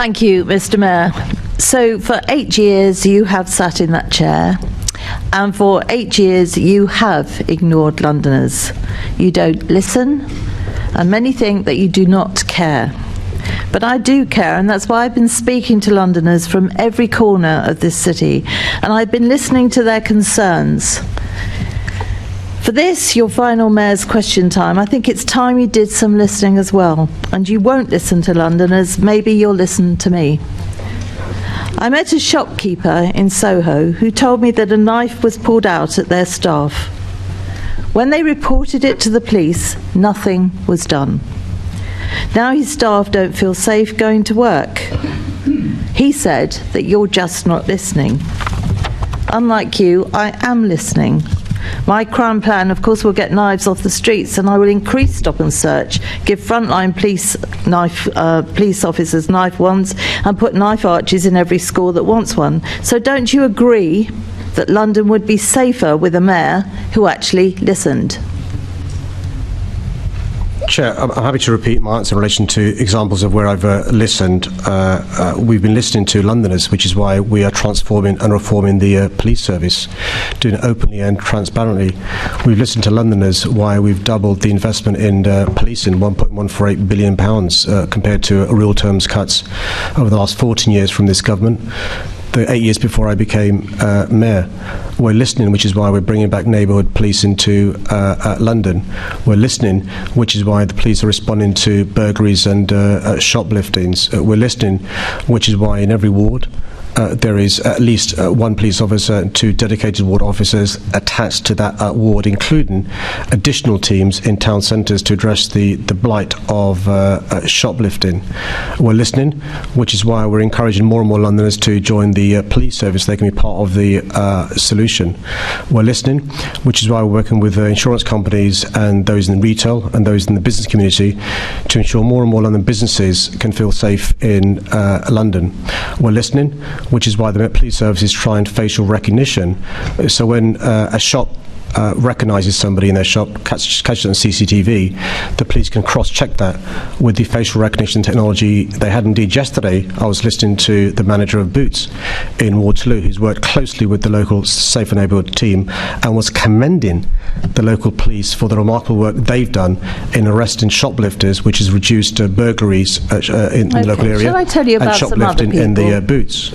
Thank you, Mr. Mayor. So for 8 years you have sat in that chair, and for 8 years you have ignored Londoners. You don't listen, and many think that you do not care. But I do care, and that's why I've been speaking to Londoners from every corner of this city, and I've been listening to their concerns. For this, your final Mayor's Question Time, I think it's time you did some listening as well. And you won't listen to Londoners, maybe you'll listen to me. I met a shopkeeper in Soho who told me that a knife was pulled out at their staff. When they reported it to the police, nothing was done. Now his staff don't feel safe going to work. He said that you're just not listening. Unlike you, I am listening. My crime plan, of course, will get knives off the streets, and I will increase stop and search, give frontline police officers knife wands, and put knife arches in every school that wants one. So don't you agree that London would be safer with a mayor who actually listened? Chair, I'm happy to repeat my answer in relation to examples of where I've listened. We've been listening to Londoners, which is why we are transforming and reforming the police service, doing it openly and transparently. We've listened to Londoners why we've doubled the investment in policing, £1.148 billion compared to real terms cuts over the last 14 years from this government. The 8 years before I became mayor. We're listening, which is why we're bringing back neighbourhood police into London. We're listening, which is why the police are responding to burglaries and shopliftings. We're listening, which is why in every ward there is at least one police officer and 2 dedicated ward officers attached to that ward, including additional teams in town centres to address the blight of shoplifting. We're listening, which is why we're encouraging more and more Londoners to join the police service. They can be part of the solution. We're listening, which is why we're working with insurance companies and those in retail and those in the business community to ensure more and more London businesses can feel safe in London. We're listening, which is why the Met Police Service is trying facial recognition. So when a shop recognises somebody in their shop, catches it on CCTV, the police can cross-check that with the facial recognition technology they had. Indeed, yesterday I was listening to the manager of Boots in Waterloo, who's worked closely with the local Safer Neighbourhood team and was commending the local police for the remarkable work they've done in arresting shoplifters, which has reduced burglaries in the local area. Shall I tell you about some other people? In the Boots.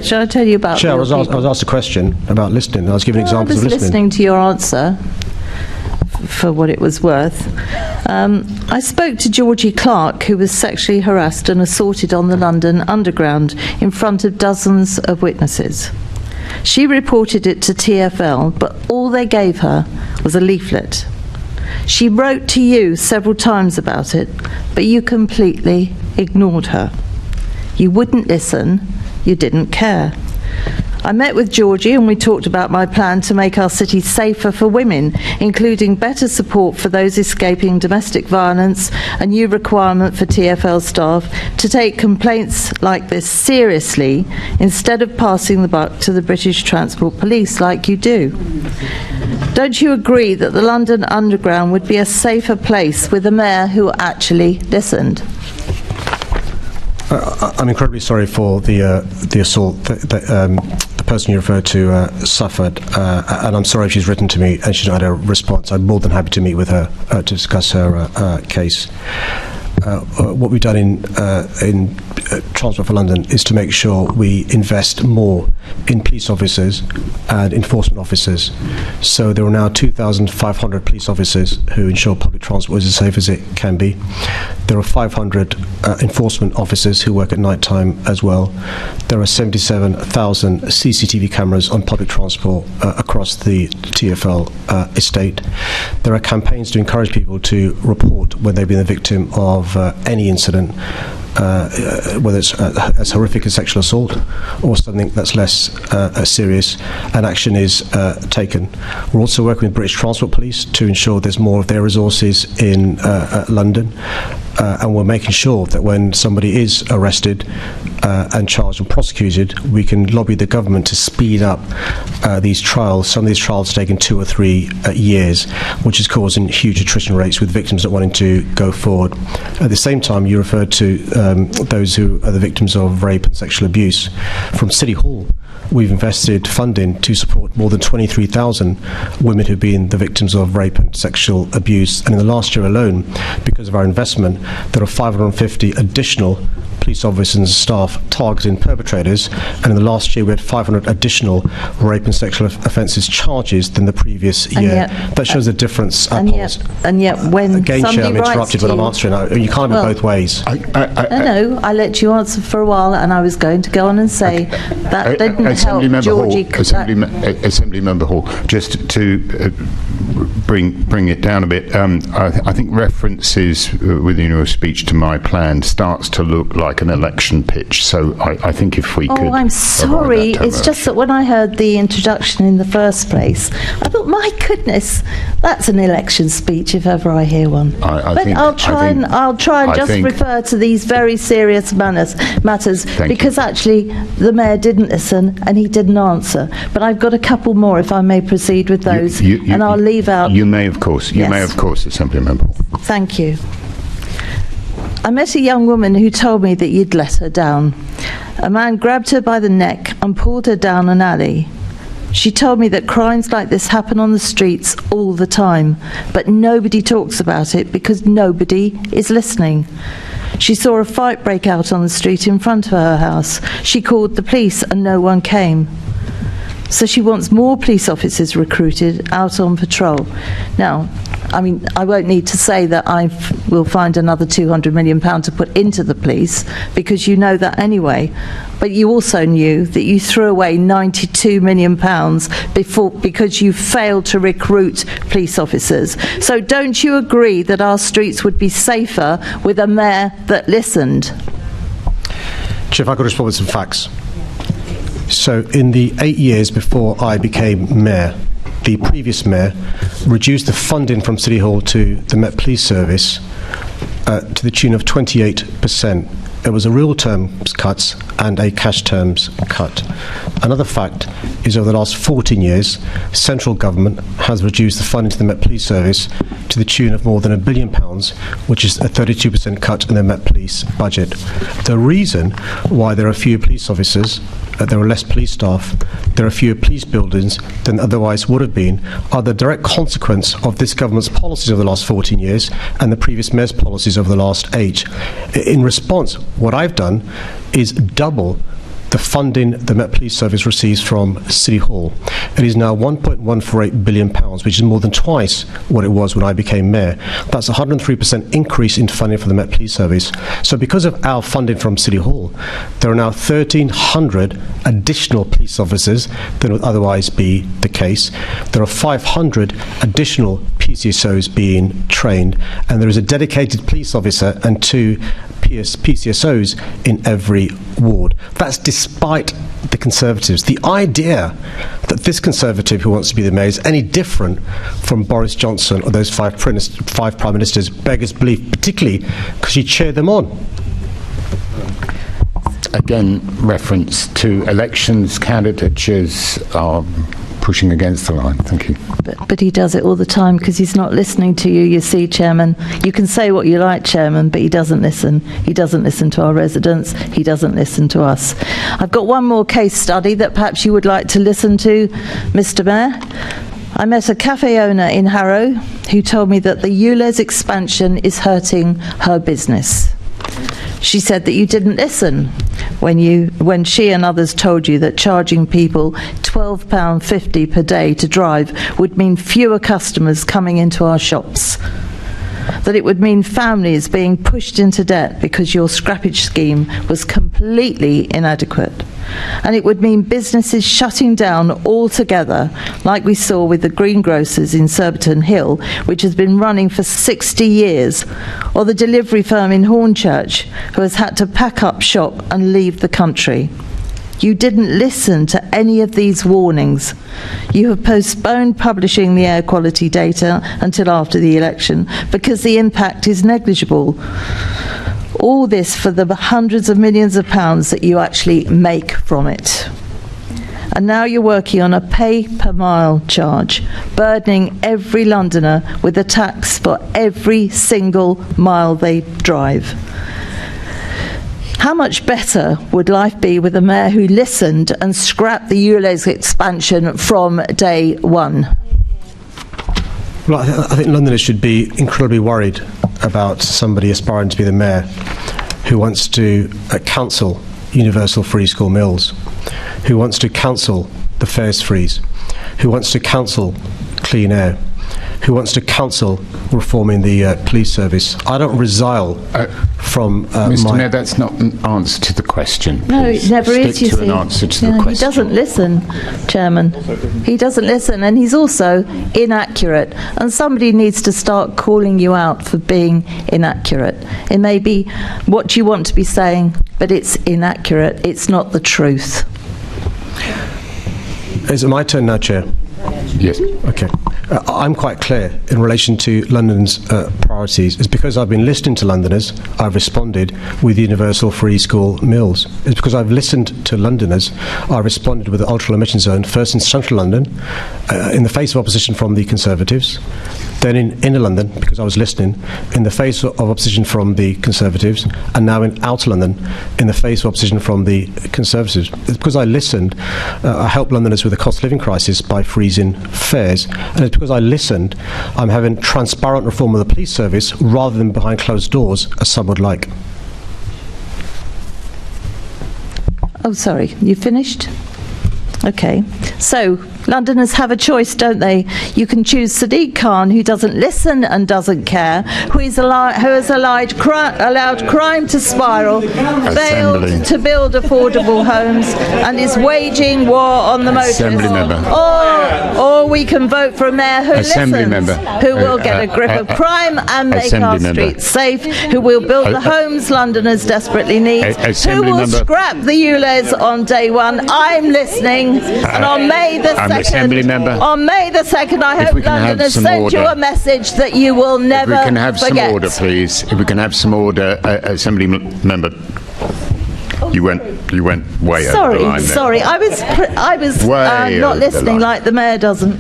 Shall I tell you about Chair, I was asked a question about listening. I was giving examples of listening. I was listening to your answer for what it was worth. I spoke to Georgie Clark, who was sexually harassed and assaulted on the London Underground in front of dozens of witnesses. She reported it to TfL, but all they gave her was a leaflet. She wrote to you several times about it, but you completely ignored her. You wouldn't listen, you didn't care. I met with Georgie and we talked about my plan to make our city safer for women, including better support for those escaping domestic violence, a new requirement for TfL staff to take complaints like this seriously instead of passing the buck to the British Transport Police like you do. Don't you agree that the London Underground would be a safer place with a mayor who actually listened? I'm incredibly sorry for the assault that the person you referred to suffered, and I'm sorry if she's written to me and she's not had a response. I'm more than happy to meet with her to discuss her case. What we've done in Transport for London is to make sure we invest more in police officers and enforcement officers. So there are now 2,500 police officers who ensure public transport is as safe as it can be. There are 500 enforcement officers who work at night time as well. There are 77,000 CCTV cameras on public transport across the TfL estate. There are campaigns to encourage people to report when they've been the victim of any incident, whether it's as horrific as sexual assault or something that's less serious, and action is taken. We're also working with British Transport Police to ensure there's more of their resources in London. and we're making sure that when somebody is arrested and charged and prosecuted, we can lobby the government to speed up these trials. Some of these trials taking 2 or 3 years, which is causing huge attrition rates with victims not wanting to go forward. At the same time, you referred to those who are the victims of rape and sexual abuse. From City Hall, we've invested funding to support more than 23,000 women who've been the victims of rape and sexual abuse. And in the last year alone, because of our investment, there are 550 additional police officers and staff targeting perpetrators, and in the last year we had 500 additional rape and sexual offences charges than the previous year. That shows the difference. And yet when again, somebody Chair, I'm interrupted, but I'm answering. You can't have it both ways. No, I let you answer for a while, and I was going to go on and say that didn't help Georgie. Assembly Member Hall, just to bring it down a bit, I think references within your speech to my plan starts to look like an election pitch, so I think if we could... Oh, I'm sorry, it's just that when I heard the introduction in the first place, I thought, my goodness, that's an election speech if ever I hear one. I'll try and just refer to these very serious matters because actually the Mayor didn't listen and he didn't answer. But I've got a couple more, if I may proceed with those, and I'll leave out... You may, of course. You may, of course, Assembly Member. Thank you. I met a young woman who told me that you'd let her down. A man grabbed her by the neck and pulled her down an alley. She told me that crimes like this happen on the streets all the time, but nobody talks about it because nobody is listening. She saw a fight break out on the street in front of her house. She called the police and no one came. So she wants more police officers recruited out on patrol. Now, I mean, I won't need to say that I will find another £200 million to put into the police, because you know that anyway. But you also knew that you threw away £92 million because you failed to recruit police officers. So don't you agree that our streets would be safer with a mayor that listened? Chief, I could respond with some facts. So in the 8 years before I became mayor, the previous mayor reduced the funding from City Hall to the Met Police Service to the tune of 28%. It was a real terms cut and a cash terms cut. Another fact is over the last 14 years, central government has reduced the funding to the Met Police Service to the tune of more than £1 billion, which is a 32% cut in the Met Police budget. The reason why there are fewer police officers, there are less police staff, there are fewer police buildings than otherwise would have been, are the direct consequence of this government's policies over the last 14 years and the previous mayor's policies over the last 8. In response, what I've done is double the funding the Met Police Service receives from City Hall. It is now £1.148 billion, which is more than twice what it was when I became mayor. That's a 103% increase in funding for the Met Police Service. So because of our funding from City Hall, there are now 1,300 additional police officers than would otherwise be the case. There are 500 additional PCSOs being trained, and there is a dedicated police officer and 2 PCSOs in every ward. That's despite the Conservatives. The idea that this Conservative who wants to be the mayor is any different from Boris Johnson or those 5 Prime Ministers beggars belief, particularly because you cheer them on. Again, reference to elections, candidatures are pushing against the line. Thank you. But he does it all the time because he's not listening to you, you see, Chairman. You can say what you like, Chairman, but he doesn't listen. He doesn't listen to our residents. He doesn't listen to us. I've got one more case study that perhaps you would like to listen to, Mr. Mayor. I met a cafe owner in Harrow who told me that the ULEZ expansion is hurting her business. She said that you didn't listen when she and others told you that charging people £12.50 per day to drive would mean fewer customers coming into our shops, that it would mean families being pushed into debt because your scrappage scheme was completely inadequate, and it would mean businesses shutting down altogether, like we saw with the greengrocers in Surbiton Hill, which has been running for 60 years, or the delivery firm in Hornchurch, who has had to pack up shop and leave the country. You didn't listen to any of these warnings. You have postponed publishing the air quality data until after the election because the impact is negligible. All this for the hundreds of millions of pounds that you actually make from it. And now you're working on a pay-per-mile charge, burdening every Londoner with a tax for every single mile they drive. How much better would life be with a mayor who listened and scrapped the ULEZ expansion from day one? Well, I think Londoners should be incredibly worried about somebody aspiring to be the mayor who wants to cancel universal free school meals, who wants to cancel the fares freeze, who wants to cancel clean air, who wants to cancel reforming the police service. I don't resile from Mr. Mayor, that's not an answer to the question. No, Please it never stick is, you to see. an answer to the He question. doesn't listen, Chairman. He doesn't listen, and he's also inaccurate. And somebody needs to start calling you out for being inaccurate. It may be what you want to be saying, but it's inaccurate. It's not the truth. Is it my turn now, Chair? Yes. Okay. I'm quite clear in relation to London's priorities. It's because I've been listening to Londoners, I've responded with universal free school meals. It's because I've listened to Londoners, I responded with the ultra-low emission zone, first in central London, in the face of opposition from the Conservatives, then in inner London, because I was listening, in the face of opposition from the Conservatives, and now in outer London, in the face of opposition from the Conservatives. It's because I listened, I helped Londoners with the cost of living crisis by freezing fares, and it's because I listened, I'm having transparent reform of the police service rather than behind closed doors, as some would like. Oh, sorry, you finished? Okay. So, Londoners have a choice, don't they? You can choose Sadiq Khan, who doesn't listen and doesn't care, who has allowed crime to spiral, failed to build affordable homes, and is waging war on the motorists. Assembly member. Or we can vote for a mayor who Assembly listens, member. who will get a grip of crime and make Assembly our member. streets safe, who will build the homes Londoners desperately need, who Assembly will member. scrap the ULEZ on day one. I'm listening, and on May the 2nd, Assembly member. on May the 2nd, I hope we can have Londoners some send you order. a message that you will never If we can have forget. some order, please. If we can have some order, Assembly member. You went way over the line there. Sorry, I was Way not over the listening line. like the mayor doesn't.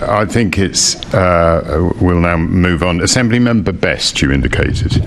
I think it's. We'll now move on. Assembly member Best, you indicated.